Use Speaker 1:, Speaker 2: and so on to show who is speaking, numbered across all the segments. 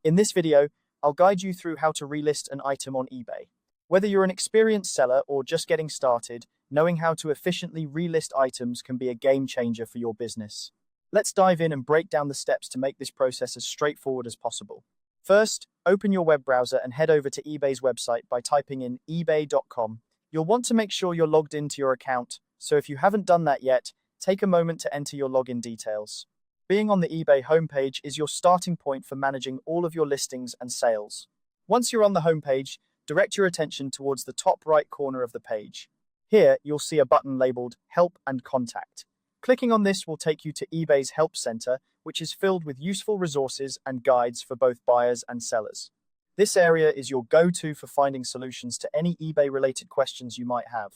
Speaker 1: In this video, I'll guide you through how to relist an item on eBay. Whether you're an experienced seller or just getting started, knowing how to efficiently relist items can be a game changer for your business. Let's dive in and break down the steps to make this process as straightforward as possible. First, open your web browser and head over to eBay's website by typing in ebay.com. You'll want to make sure you're logged into your account, so if you haven't done that yet, take a moment to enter your login details. Being on the eBay homepage is your starting point for managing all of your listings and sales. Once you're on the homepage, direct your attention towards the top right corner of the page. Here, you'll see a button labeled Help and Contact. Clicking on this will take you to eBay's Help Center, which is filled with useful resources and guides for both buyers and sellers. This area is your go-to for finding solutions to any eBay-related questions you might have.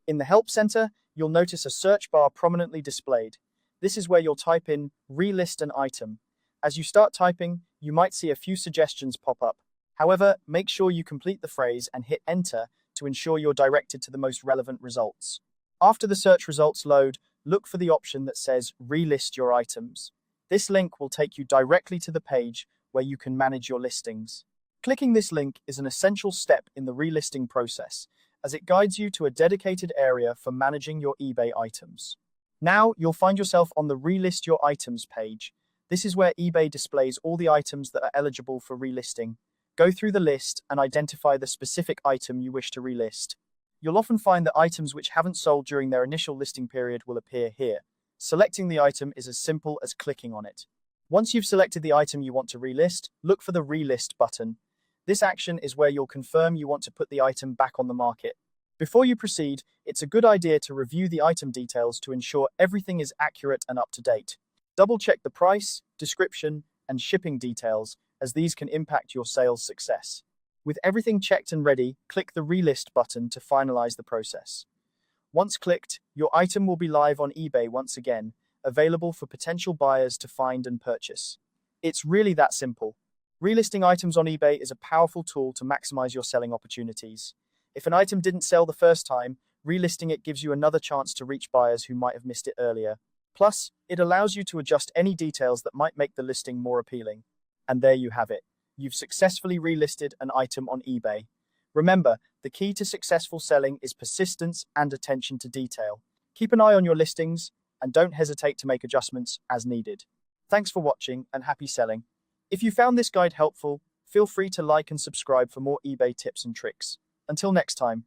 Speaker 1: In the Help Center, you'll notice a search bar prominently displayed. This is where you'll type in relist an item. As you start typing, you might see a few suggestions pop up. However, make sure you complete the phrase and hit enter to ensure you're directed to the most relevant results. After the search results load, look for the option that says relist your items. This link will take you directly to the page where you can manage your listings. Clicking this link is an essential step in the relisting process, as it guides you to a dedicated area for managing your eBay items. Now, you'll find yourself on the Relist Your Items page. This is where eBay displays all the items that are eligible for relisting. Go through the list and identify the specific item you wish to relist. You'll often find that items which haven't sold during their initial listing period will appear here. Selecting the item is as simple as clicking on it. Once you've selected the item you want to relist, look for the Relist button. This action is where you'll confirm you want to put the item back on the market. Before you proceed, it's a good idea to review the item details to ensure everything is accurate and up to date. Double-check the price, description, and shipping details, as these can impact your sales success. With everything checked and ready, click the Relist button to finalize the process. Once clicked, your item will be live on eBay once again, available for potential buyers to find and purchase. It's really that simple. Relisting items on eBay is a powerful tool to maximize your selling opportunities. If an item didn't sell the first time, relisting it gives you another chance to reach buyers who might have missed it earlier. Plus, it allows you to adjust any details that might make the listing more appealing. And there you have it. You've successfully relisted an item on eBay. Remember, the key to successful selling is persistence and attention to detail. Keep an eye on your listings and don't hesitate to make adjustments as needed. Thanks for watching and happy selling. If you found this guide helpful, feel free to like and subscribe for more eBay tips and tricks. Until next time.